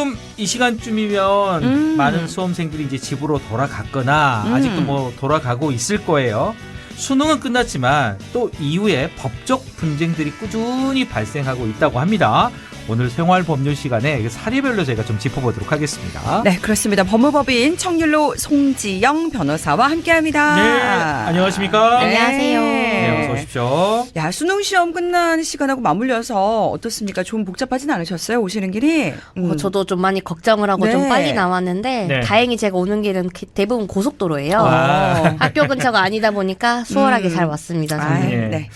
지금 이 시간쯤이면 많은 수험생들이 이제 집으로 돌아갔거나 아직도 뭐 돌아가고 있을 거예요. 수능은 끝났지만 또 이후에 법적 분쟁들이 꾸준히 발생하고 있다고 합니다. 오늘 생활법률 시간에 사례별로 저희가 좀 짚어보도록 하겠습니다. 네, 그렇습니다. 법무법인 청률로 송지영 변호사와 함께합니다. 네, 안녕하십니까? 네. 안녕하세요. 네, 어서 오십시오. 야, 수능 시험 끝난 시간하고 맞물려서 어떻습니까? 좀 복잡하진 않으셨어요? 오시는 길이? 저도 좀 많이 걱정을 하고 네. 좀 빨리 나왔는데 네. 다행히 제가 오는 길은 대부분 고속도로예요. 아. 학교 근처가 아니다 보니까 수월하게 잘 왔습니다. 아, 저는. 예. 네.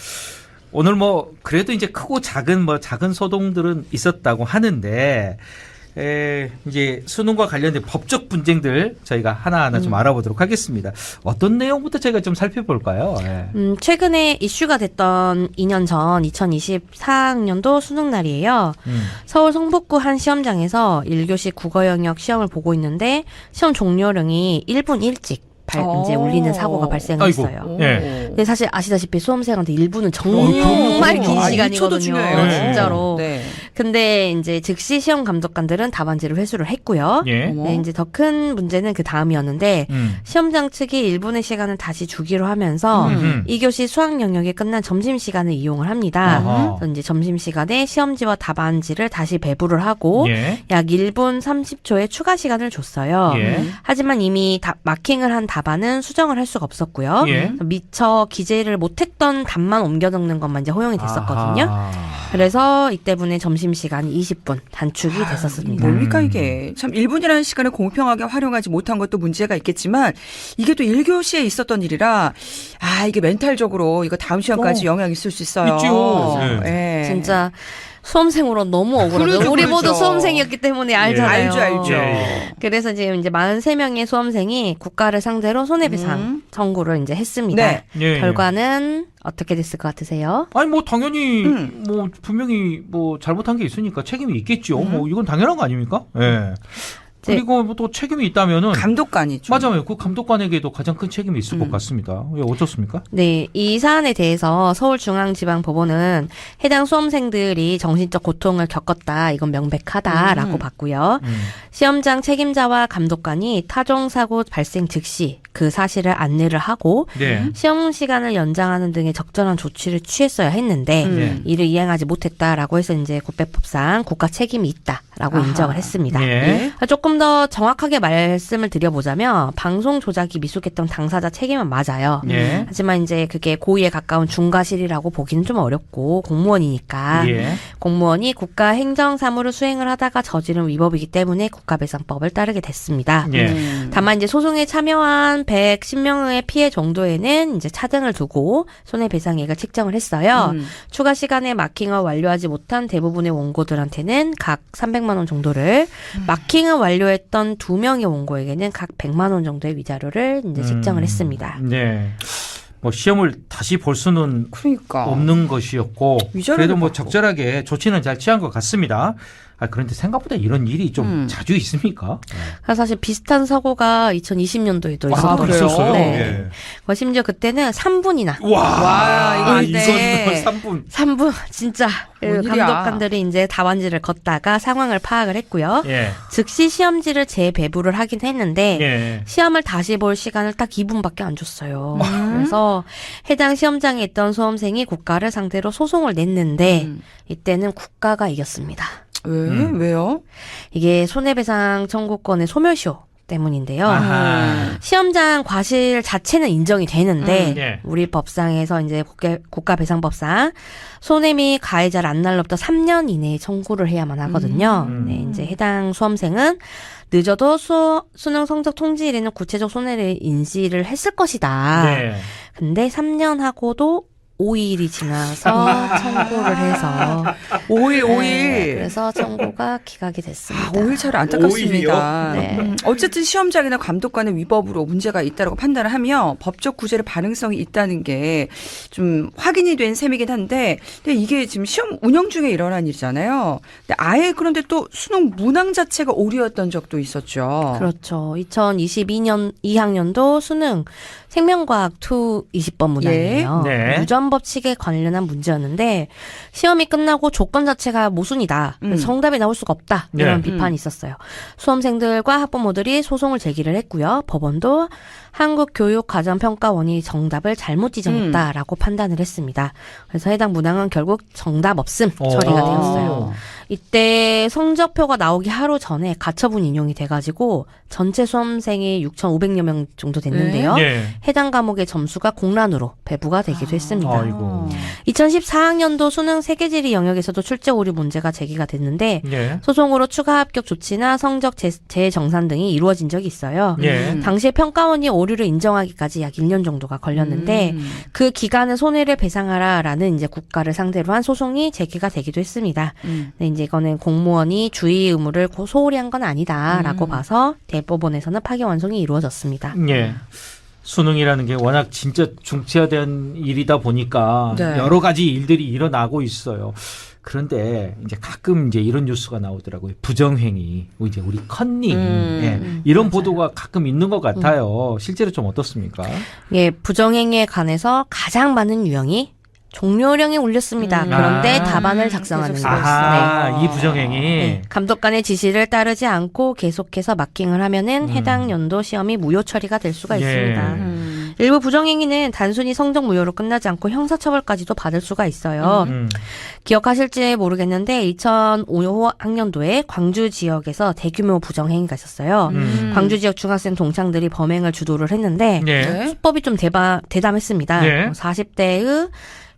오늘 뭐 그래도 이제 크고 작은 작은 소동들은 있었다고 하는데 이제 수능과 관련된 법적 분쟁들 저희가 하나하나 좀 알아보도록 하겠습니다. 어떤 내용부터 저희가 좀 살펴볼까요? 예. 최근에 이슈가 됐던 2년 전 2024학년도 수능 날이에요. 서울 성북구 한 시험장에서 1교시 국어 영역 시험을 보고 있는데 시험 종료령이 1분 일찍 이제 울리는 사고가 발생을 아이고. 했어요. 예. 근데 사실 아시다시피 수험생한테 1분은 그럼요. 정말 긴 아, 1초도 시간이거든요. 중요해요. 네. 진짜로. 네. 근데 이제 즉시 시험 감독관들은 답안지를 회수를 했고요. 예. 어머. 네, 이제 더 큰 문제는 그 다음이었는데 시험장 측이 1분의 시간을 다시 주기로 하면서 2교시 수학 영역이 끝난 점심시간을 이용을 합니다. 아하. 그래서 이제 점심시간에 시험지와 답안지를 다시 배부를 하고 예. 약 1분 30초의 추가 시간을 줬어요. 예. 하지만 이미 마킹을 한 답안은 수정을 할 수가 없었고요. 예. 미처 기재를 못했던 답만 옮겨 적는 것만 이제 허용이 됐었거든요. 아하. 그래서 이 때문에 점심시간이 20분 단축이 됐었습니다. 뭡니까 이게. 참 1분이라는 시간을 공평하게 활용하지 못한 것도 문제가 있겠지만 이게 또 1교시에 있었던 일이라 이게 멘탈적으로 이거 다음 시간까지 영향이 있을 수 있어요. 있죠. 예. 진짜 수험생으로 너무 억울하죠. 그러죠, 우리 그러죠. 모두 수험생이었기 때문에 알잖아요. 알죠. 예. 그래서 지금 이제 43명의 수험생이 국가를 상대로 손해배상 청구를 이제 했습니다. 네. 예. 결과는 어떻게 됐을 것 같으세요? 아니 뭐 당연히 뭐 분명히 뭐 잘못한 게 있으니까 책임이 있겠죠. 뭐 이건 당연한 거 아닙니까? 예. 그리고 뭐또 책임이 있다면은 감독관이죠. 맞아요. 그 감독관에게도 가장 큰 책임이 있을 것 같습니다. 왜 어떻습니까? 네, 이 사안에 대해서 서울중앙지방법원은 해당 수험생들이 정신적 고통을 겪었다. 이건 명백하다라고 봤고요. 시험장 책임자와 감독관이 타종사고 발생 즉시 그 사실을 안내를 하고 네. 시험 시간을 연장하는 등의 적절한 조치를 취했어야 했는데 네. 이를 이행하지 못했다라고 해서 이제 국배법상 국가 책임이 있다라고 인정을 했습니다. 예. 조금 더 정확하게 말씀을 드려보자면 방송 조작이 미숙했던 당사자 책임은 맞아요. 예. 하지만 이제 그게 고의에 가까운 중과실이라고 보기는 좀 어렵고 공무원이니까 예. 공무원이 국가 행정 사무를 수행을 하다가 저지른 위법이기 때문에 국가배상법을 따르게 됐습니다. 예. 다만 이제 소송에 참여한 110명의 피해 정도에는 이제 차등을 두고 손해배상액을 책정을 했어요. 추가 시간에 마킹을 완료하지 못한 대부분의 원고들한테는 각 300만 원 정도를 마킹을 완료했던 2명의 원고에게는 각 100만 원 정도의 위자료를 이제 책정을 했습니다. 네. 뭐 시험을 다시 볼 수는 그러니까. 없는 것이었고 위자료를 그래도 뭐 받고. 적절하게 조치는 잘 취한 것 같습니다. 그런데 생각보다 이런 일이 좀 자주 있습니까? 그래서 사실 비슷한 사고가 2020년도에도 있었거든요. 그래요? 있었어요? 네. 심지어 그때는 3분이나 와, 이거 이건 네. 3분. 3분 진짜 뭔 일이야. 감독관들이 이제 답안지를 걷다가 상황을 파악을 했고요. 예. 즉시 시험지를 재배부를 하긴 했는데 예. 시험을 다시 볼 시간을 딱 2분밖에 안 줬어요. 그래서 해당 시험장에 있던 수험생이 국가를 상대로 소송을 냈는데 이때는 국가가 이겼습니다. 왜요? 이게 손해배상 청구권의 소멸시효 때문인데요. 아하. 시험장 과실 자체는 인정이 되는데 예. 우리 법상에서 이제 국가배상법상 손해 및 가해자를 안 날로부터 3년 이내에 청구를 해야만 하거든요. 네, 이제 해당 수험생은 늦어도 수능 성적 통지일에는 구체적 손해를 인지를 했을 것이다. 네. 근데 3년 하고도 5일이 지나서 청구를 해서 5일. 네, 그래서 청구가 기각이 됐습니다. 5일 차로 안타깝습니다. 5일이요? 네. 어쨌든 시험장이나 감독관의 위법으로 문제가 있다고 판단을 하면 법적 구제의 반응성이 있다는 게 좀 확인이 된 셈이긴 한데 근데 이게 지금 시험 운영 중에 일어난 일이잖아요. 근데 아예 그런데 또 수능 문항 자체가 오류였던 적도 있었죠. 그렇죠. 2022년 2학년도 수능 생명과학 2 20번 문항이에요. 네. 유전 법칙에 관련한 문제였는데 시험이 끝나고 조건 자체가 모순이다. 그래서 정답이 나올 수가 없다. 이런 비판이 있었어요. 수험생들과 학부모들이 소송을 제기를 했고요. 법원도 한국교육과정평가원이 정답을 잘못 지정했다라고 판단을 했습니다. 그래서 해당 문항은 결국 정답 없음 처리가 되었어요. 이때 성적표가 나오기 하루 전에 가처분 인용이 돼가지고 전체 수험생이 6,500여 명 정도 됐는데요. 네. 해당 과목의 점수가 공란으로 배부가 되기도 했습니다. 아이고. 2014학년도 수능 세계지리 영역에서도 출제 오류 문제가 제기가 됐는데 예. 소송으로 추가 합격 조치나 성적 재정산 등이 이루어진 적이 있어요. 예. 당시에 평가원이 오류를 인정하기까지 약 1년 정도가 걸렸는데 그 기간의 손해를 배상하라라는 이제 국가를 상대로 한 소송이 제기가 되기도 했습니다. 근데 이제 이거는 공무원이 주의 의무를 소홀히 한 건 아니다라고 봐서 대법원에서는 파기환송이 이루어졌습니다. 예. 수능이라는 게 워낙 진짜 중차대한 일이다 보니까 네. 여러 가지 일들이 일어나고 있어요. 그런데 이제 가끔 이제 이런 뉴스가 나오더라고요. 부정행위, 이제 우리 컨닝, 이런 보도가 가끔 있는 것 같아요. 실제로 좀 어떻습니까? 예, 부정행위에 관해서 가장 많은 유형이 종료령에 올렸습니다. 그런데 아. 답안을 작성하는 계속 거. 아하, 네. 이 부정행위. 네. 감독관의 지시를 따르지 않고 계속해서 마킹을 하면은 해당 연도 시험이 무효 처리가 될 수가 예. 있습니다. 일부 부정행위는 단순히 성적 무효로 끝나지 않고 형사처벌까지도 받을 수가 있어요. 기억하실지 모르겠는데 2005학년도에 광주 지역에서 대규모 부정행위가 있었어요. 광주 지역 중학생 동창들이 범행을 주도를 했는데 예. 수법이 좀 대담했습니다. 네. 40대의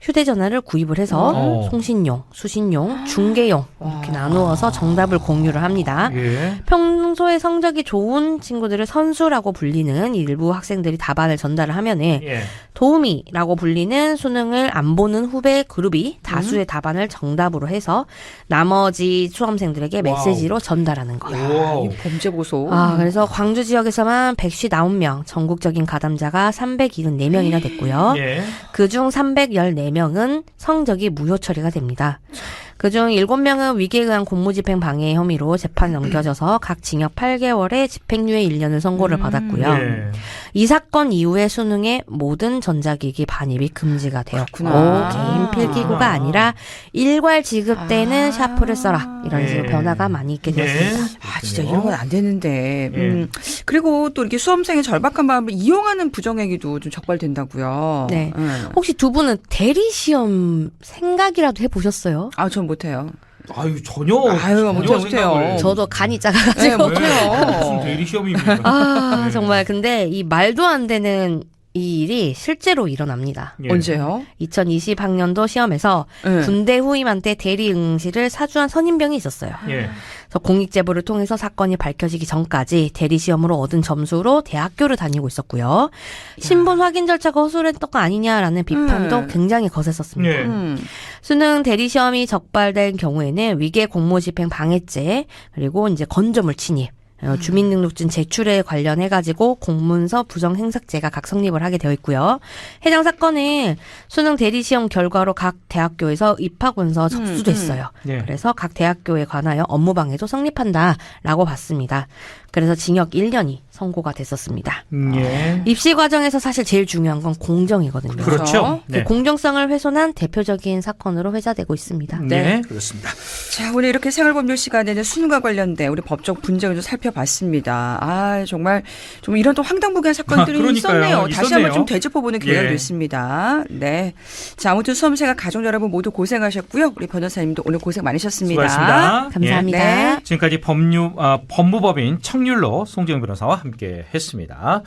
휴대전화를 구입을 해서 송신용, 수신용, 중계용 이렇게 나누어서 정답을 공유를 합니다. 예. 평소에 성적이 좋은 친구들을 선수라고 불리는 일부 학생들이 답안을 전달을 하면은 예. 도우미라고 불리는 수능을 안 보는 후배 그룹이 다수의 답안을 정답으로 해서 나머지 수험생들에게 메시지로 전달하는 거예요. 오. 이 범죄 보소. 그래서 광주 지역에서만 159명, 전국적인 가담자가 374명이나 됐고요. 예. 그중 314명은 성적이 무효 처리가 됩니다. 그중 7명은 위계에 의한 공무집행 방해 혐의로 재판에 넘겨져서 각 징역 8개월에 집행유예 1년을 선고를 받았고요. 예. 이 사건 이후에 수능의 모든 전자기기 반입이 금지가 되었고 그렇구나. 개인 필기구가 아니라 일괄 지급 때는 샤프를 써라 이런 식으로 예. 변화가 많이 있게 되었습니다. 아, 진짜 이런 건 안 되는데. 예. 그리고 또 이렇게 수험생의 절박한 마음을 이용하는 부정행위도 좀 적발된다고요. 네. 혹시 두 분은 대리시험 생각이라도 해보셨어요? 아, 전 못해요. 아유, 전혀. 아유, 전혀 못해요. 생각을. 저도 간이 네, 작아가지고 못해요. 무슨 대리 시험입니까? 아 네. 정말 근데 이 말도 안 되는 이 일이 실제로 일어납니다. 예. 언제요? 2020학년도 시험에서 네. 군대 후임한 때 대리 응시를 사주한 선임병이 있었어요. 예. 그래서 공익제보를 통해서 사건이 밝혀지기 전까지 대리 시험으로 얻은 점수로 대학교를 다니고 있었고요. 신분 확인 절차가 허술했던 거 아니냐라는 비판도 굉장히 거셌었습니다. 예. 수능 대리 시험이 적발된 경우에는 위계 공무집행 방해죄 그리고 이제 건조물 침입 주민등록증 제출에 관련해가지고 공문서 부정행사죄가 각 성립을 하게 되어 있고요. 해당 사건은 수능 대리시험 결과로 각 대학교에서 입학원서 접수됐어요. 예. 그래서 각 대학교에 관하여 업무방해도 성립한다라고 봤습니다. 그래서 징역 1년이 선고가 됐었습니다. 예. 입시 과정에서 사실 제일 중요한 건 공정이거든요. 그렇죠. 그 공정성을 훼손한 대표적인 사건으로 회자되고 있습니다. 네, 그렇습니다. 자, 오늘 이렇게 생활법률 시간에는 수능과 관련된 우리 법적 분쟁을 좀 살펴봤습니다. 아, 정말 좀 이런 또 황당무계한 사건들이 그러니까요. 있었네요. 다시 있었네요. 한번 좀 되짚어보는 기회가 예. 됐습니다. 네. 자, 아무튼 수험생과 가족 여러분 모두 고생하셨고요. 우리 변호사님도 오늘 고생 많으셨습니다. 수고하셨습니다. 감사합니다. 네. 지금까지 법무법인 청률로 송지영 변호사와 함께 했습니다.